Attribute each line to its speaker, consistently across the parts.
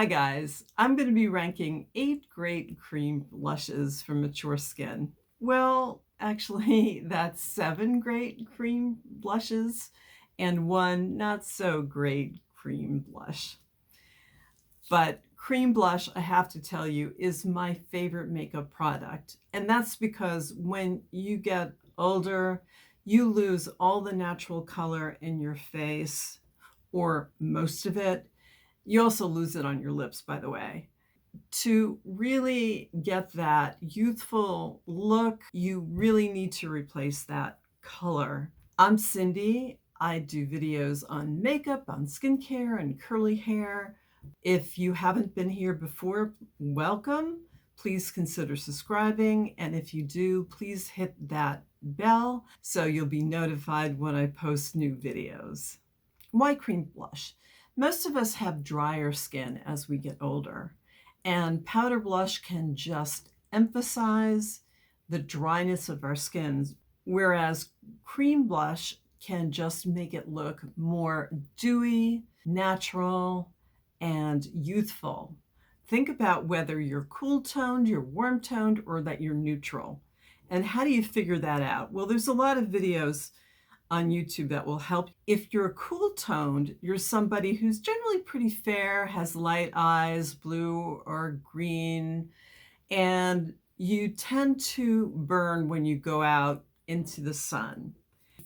Speaker 1: Hi guys, I'm going to be ranking 8 great cream blushes for mature skin. Well, actually, that's 7 great cream blushes and 1 not so great cream blush. But cream blush, I have to tell you, is my favorite makeup product. And that's because when you get older, you lose all the natural color in your face, or most of it. You also lose it on your lips, by the way. To really get that youthful look, you really need to replace that color. I'm Cindy. I do videos on makeup, on skincare, and curly hair. If you haven't been here before, welcome. Please consider subscribing. And if you do, please hit that bell so you'll be notified when I post new videos. Why cream blush? Most of us have drier skin as we get older, and powder blush can just emphasize the dryness of our skins, whereas cream blush can just make it look more dewy, natural, and youthful. Think about whether you're cool toned, you're warm toned, or that you're neutral. And how do you figure that out? Well, there's a lot of videos on YouTube that will help. If you're cool toned, you're somebody who's generally pretty fair, has light eyes, blue or green, and you tend to burn when you go out into the sun.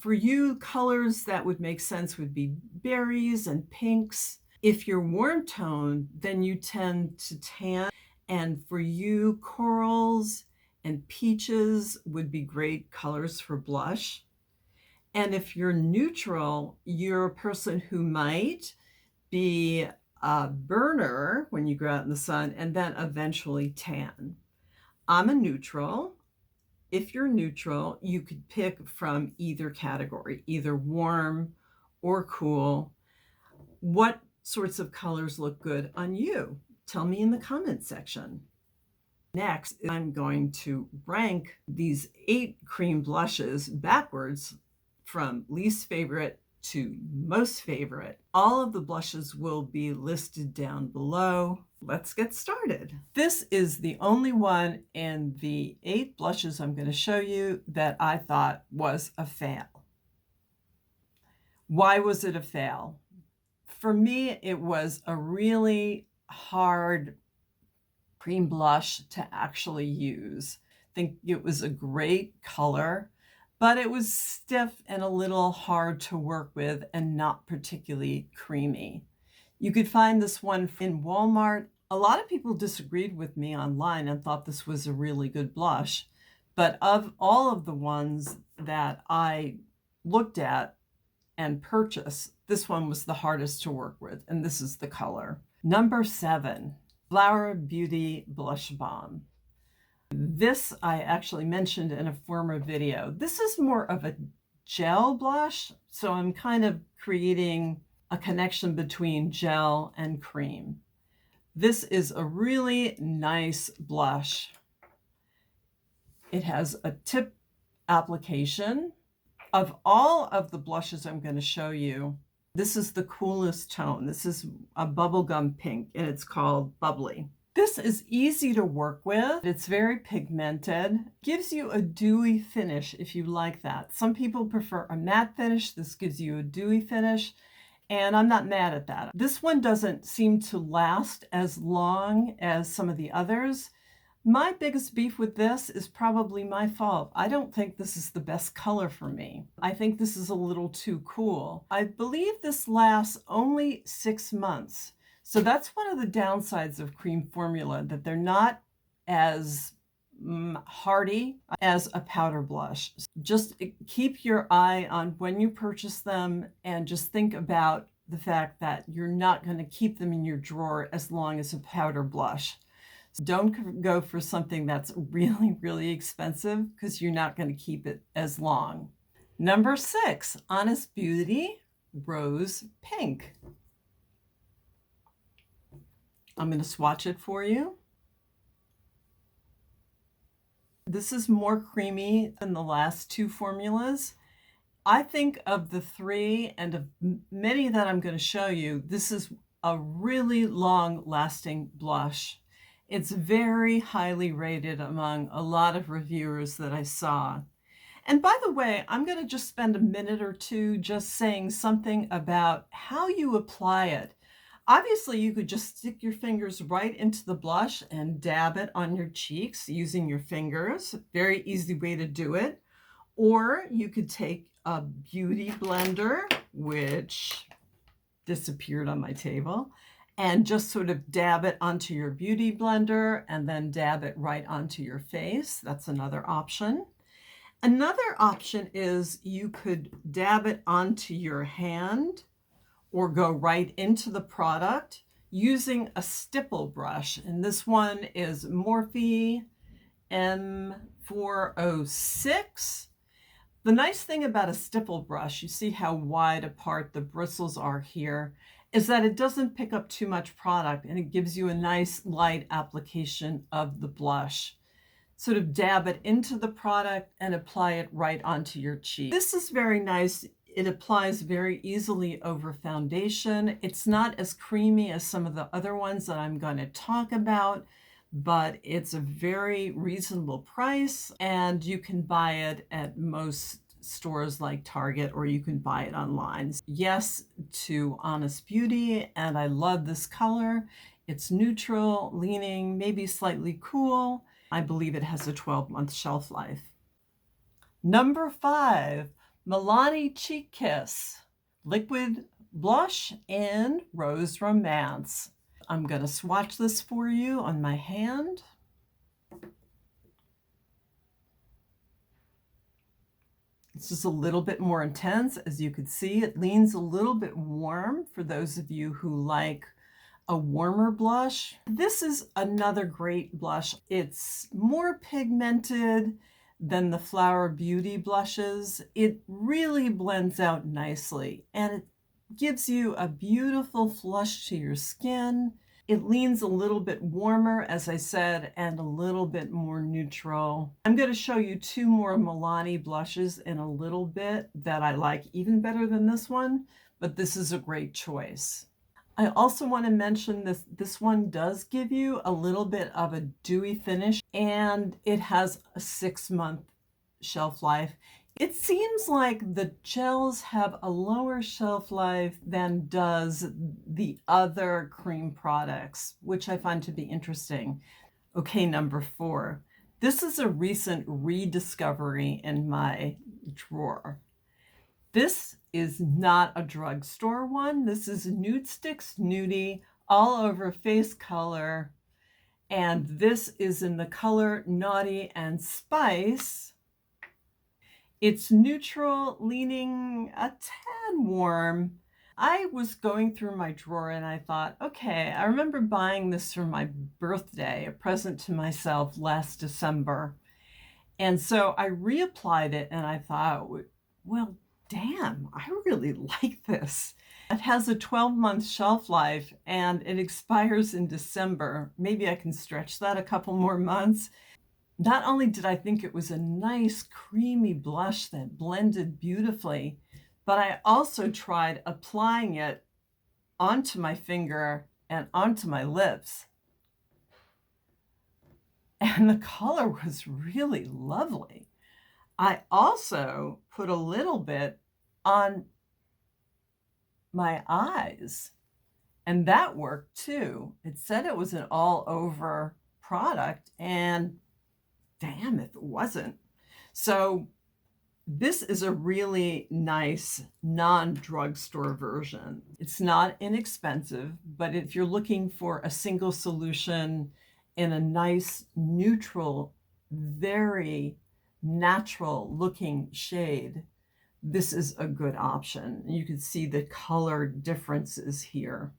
Speaker 1: For you, colors that would make sense would be berries and pinks. If you're warm toned, then you tend to tan. And for you, corals and peaches would be great colors for blush. And if you're neutral, you're a person who might be a burner when you go out in the sun and then eventually tan. I'm a neutral. If you're neutral, you could pick from either category, either warm or cool. What sorts of colors look good on you? Tell me in the comment section. Next, I'm going to rank these 8 cream blushes backwards from least favorite to most favorite. All of the blushes will be listed down below. Let's get started. This is the only one in the 8 blushes I'm going to show you that I thought was a fail. Why was it a fail? For me, it was a really hard cream blush to actually use. I think it was a great color, but it was stiff and a little hard to work with and not particularly creamy. You could find this one in Walmart. A lot of people disagreed with me online and thought this was a really good blush, but of all of the ones that I looked at and purchased, this one was the hardest to work with, and this is the color. Number 7, Flower Beauty Blush Balm. This I actually mentioned in a former video. This is more of a gel blush, so I'm kind of creating a connection between gel and cream. This is a really nice blush. It has a tip application. Of all of the blushes I'm going to show you, this is the coolest tone. This is a bubblegum pink, and it's called Bubbly. This is easy to work with. It's very pigmented. Gives you a dewy finish if you like that. Some people prefer a matte finish. This gives you a dewy finish, and I'm not mad at that. This one doesn't seem to last as long as some of the others. My biggest beef with this is probably my fault. I don't think this is the best color for me. I think this is a little too cool. I believe this lasts only 6 months. So that's one of the downsides of cream formula, that they're not as hardy as a powder blush. Just keep your eye on when you purchase them, and just think about the fact that you're not going to keep them in your drawer as long as a powder blush. Don't go for something that's really, really expensive, because you're not going to keep it as long. Number 6, Honest Beauty Rose Pink. I'm going to swatch it for you. This is more creamy than the last 2 formulas. I think of the 3 and of many that I'm going to show you, this is a really long-lasting blush. It's very highly rated among a lot of reviewers that I saw. And by the way, I'm going to just spend a minute or two just saying something about how you apply it. Obviously, you could just stick your fingers right into the blush and dab it on your cheeks using your fingers. Very easy way to do it. Or you could take a beauty blender, which disappeared on my table, and just sort of dab it onto your beauty blender and then dab it right onto your face. That's another option. Another option is you could dab it onto your hand or go right into the product using a stipple brush. And this one is Morphe M406. The nice thing about a stipple brush, you see how wide apart the bristles are here, is that it doesn't pick up too much product and it gives you a nice light application of the blush. Sort of dab it into the product and apply it right onto your cheek. This is very nice. It applies very easily over foundation. It's not as creamy as some of the other ones that I'm going to talk about, but it's a very reasonable price and you can buy it at most stores like Target or you can buy it online. Yes to Honest Beauty, and I love this color. It's neutral, leaning, maybe slightly cool. I believe it has a 12-month shelf life. Number 5, Milani Cheek Kiss Liquid Blush in Rose Romance. I'm going to swatch this for you on my hand. It's just a little bit more intense. As you can see, it leans a little bit warm for those of you who like a warmer blush. This is another great blush. It's more pigmented than the Flower Beauty blushes. It really blends out nicely and it gives you a beautiful flush to your skin. It leans a little bit warmer, as I said, and a little bit more neutral. I'm going to show you 2 more Milani blushes in a little bit that I like even better than this one, but this is a great choice. I also want to mention this one does give you a little bit of a dewy finish and it has a 6-month shelf life. It seems like the gels have a lower shelf life than does the other cream products, which I find to be interesting. Okay, number 4. This is a recent rediscovery in my drawer. This is not a drugstore one. This is Nude Sticks Nudie all over face color. And this is in the color Naughty and Spice. It's neutral, leaning a tad warm. I was going through my drawer and I thought, okay, I remember buying this for my birthday, a present to myself last December. And so I reapplied it and I thought, well, damn, I really like this. It has a 12-month shelf life and it expires in December. Maybe I can stretch that a couple more months. Not only did I think it was a nice creamy blush that blended beautifully, but I also tried applying it onto my finger and onto my lips. And the color was really lovely. I also put a little bit on my eyes, and that worked too. It said it was an all-over product, and damn if it wasn't. So this is a really nice non-drugstore version. It's not inexpensive, but if you're looking for a single solution in a nice, neutral, very natural looking shade, this is a good option. You can see the color differences here.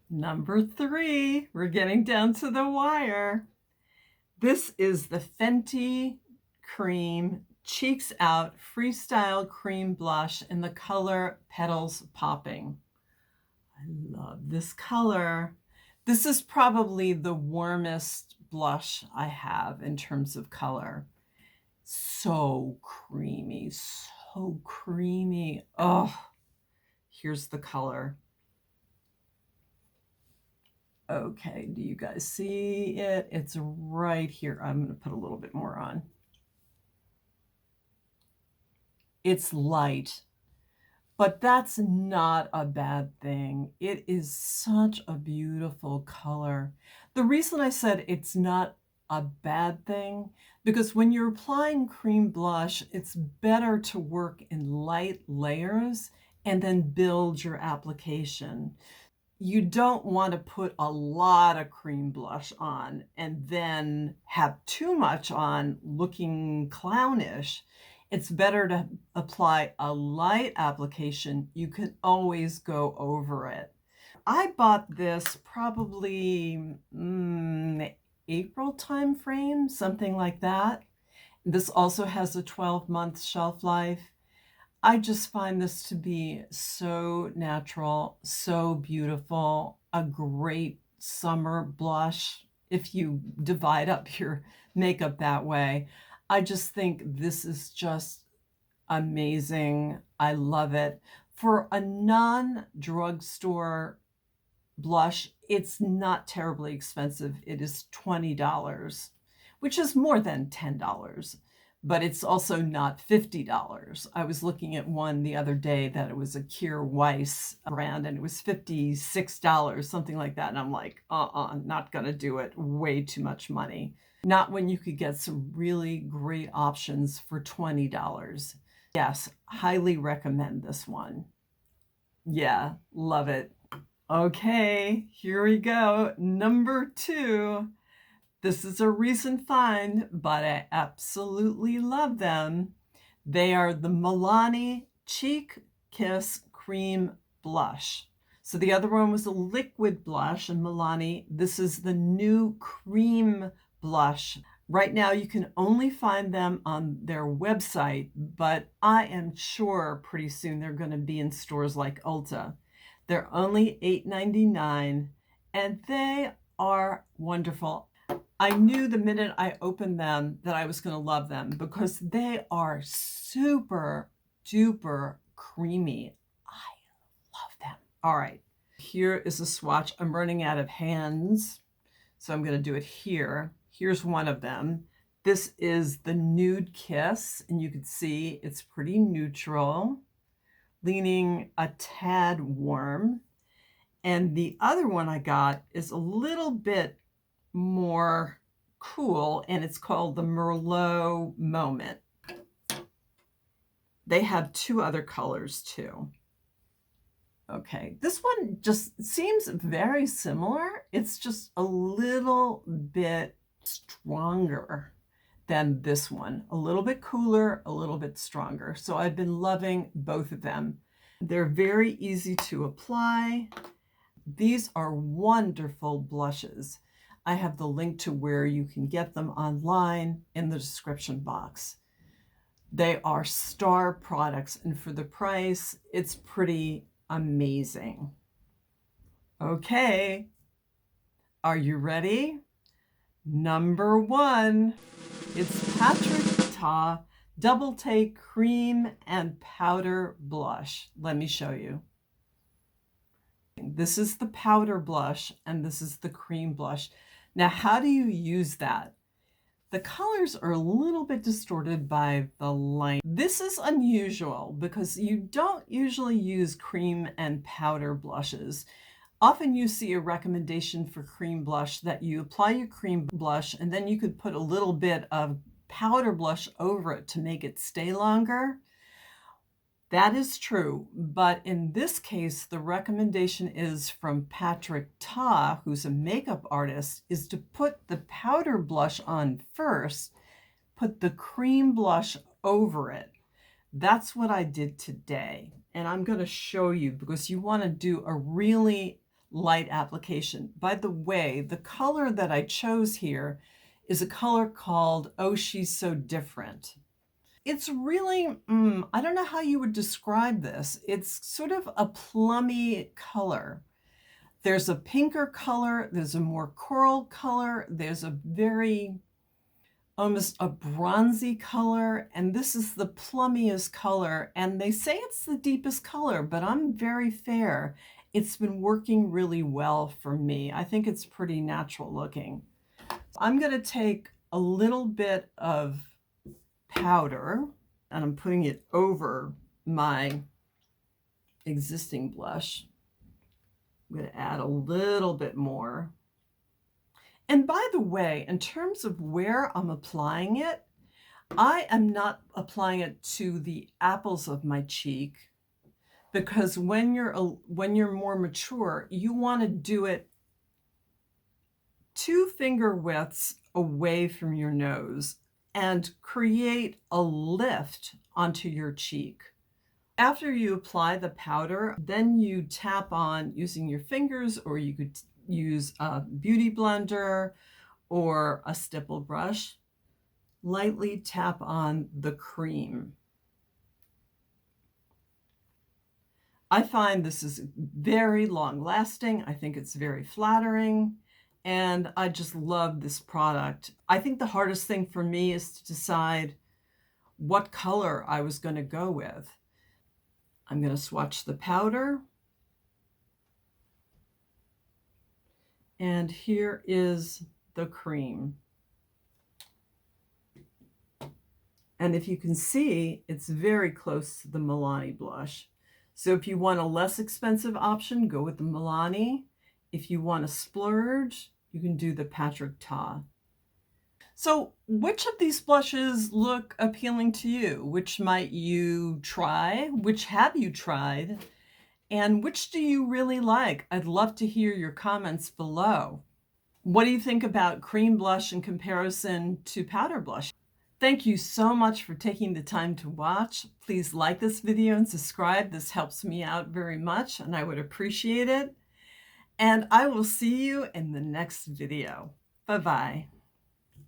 Speaker 1: Number 3, we're getting down to the wire. This is the Fenty Cream Cheeks Out Freestyle Cream Blush in the color Petals Popping. I love this color. This is probably the warmest blush I have in terms of color. So creamy, so creamy. Oh, here's the color. Okay, do you guys see it? It's right here. I'm going to put a little bit more on. It's light, but that's not a bad thing. It is such a beautiful color. The reason I said it's not a bad thing, because when you're applying cream blush, it's better to work in light layers and then build your application. You don't want to put a lot of cream blush on and then have too much on looking clownish. It's better to apply a light application. You can always go over it. I bought this probably April time frame, something like that. This also has a 12-month shelf life. I just find this to be so natural, so beautiful, a great summer blush if you divide up your makeup that way. I just think this is just amazing. I love it. For a non-drugstore blush, it's not terribly expensive. It is $20, which is more than $10, but it's also not $50. I was looking at one the other day that it was a Kier Weiss brand and it was $56, something like that. And I'm like, not gonna do it. Way too much money. Not when you could get some really great options for $20. Yes, highly recommend this one. Yeah, love it. Okay, here we go. Number 2. This is a recent find, but I absolutely love them. They are the Milani Cheek Kiss Cream Blush. So the other one was a liquid blush, and Milani, this is the new cream blush. Right now, you can only find them on their website, but I am sure pretty soon they're going to be in stores like Ulta. They're only $8.99, and they are wonderful. I knew the minute I opened them that I was going to love them because they are super duper creamy. I love them. All right, here is a swatch. I'm running out of hands, so I'm going to do it here. Here's one of them. This is the Nude Kiss, and you can see it's pretty neutral, leaning a tad warm. And the other one I got is a little bit more cool, and it's called the Merlot Moment. They have 2 other colors too. Okay, this one just seems very similar. It's just a little bit stronger than this one. A little bit cooler, a little bit stronger. So I've been loving both of them. They're very easy to apply. These are wonderful blushes. I have the link to where you can get them online in the description box. They are star products, and for the price, it's pretty amazing. Okay, are you ready? Number 1, it's Patrick Ta Double Take Cream and Powder Blush. Let me show you. This is the powder blush, and this is the cream blush. Now, how do you use that? The colors are a little bit distorted by the light. This is unusual because you don't usually use cream and powder blushes. Often you see a recommendation for cream blush that you apply your cream blush and then you could put a little bit of powder blush over it to make it stay longer. That is true, but in this case, the recommendation is from Patrick Ta, who's a makeup artist, is to put the powder blush on first, put the cream blush over it. That's what I did today, and I'm going to show you because you want to do a really light application. By the way, the color that I chose here is a color called Oh, She's So Different. It's really, I don't know how you would describe this. It's sort of a plummy color. There's a pinker color, there's a more coral color, there's a very, almost a bronzy color, and this is the plummiest color. And they say it's the deepest color, but I'm very fair. it's been working really well for me. I think it's pretty natural looking. I'm going to take a little bit of powder and I'm putting it over my existing blush. I'm going to add a little bit more. And by the way, in terms of where I'm applying it, I am not applying it to the apples of my cheek, because when you're more mature, you want to do it 2 finger widths away from your nose and create a lift onto your cheek. After you apply the powder, then you tap on using your fingers, or you could use a beauty blender or a stipple brush. Lightly tap on the cream. I find this is very long lasting. I think it's very flattering, and I just love this product. I think the hardest thing for me is to decide what color I was going to go with. I'm going to swatch the powder. And here is the cream. And if you can see, it's very close to the Milani blush. So if you want a less expensive option, go with the Milani. If you want to splurge, you can do the Patrick Ta. So which of these blushes look appealing to you? Which might you try? Which have you tried? And which do you really like? I'd love to hear your comments below. What do you think about cream blush in comparison to powder blush? Thank you so much for taking the time to watch. Please like this video and subscribe. This helps me out very much and I would appreciate it. And I will see you in the next video. Bye-bye.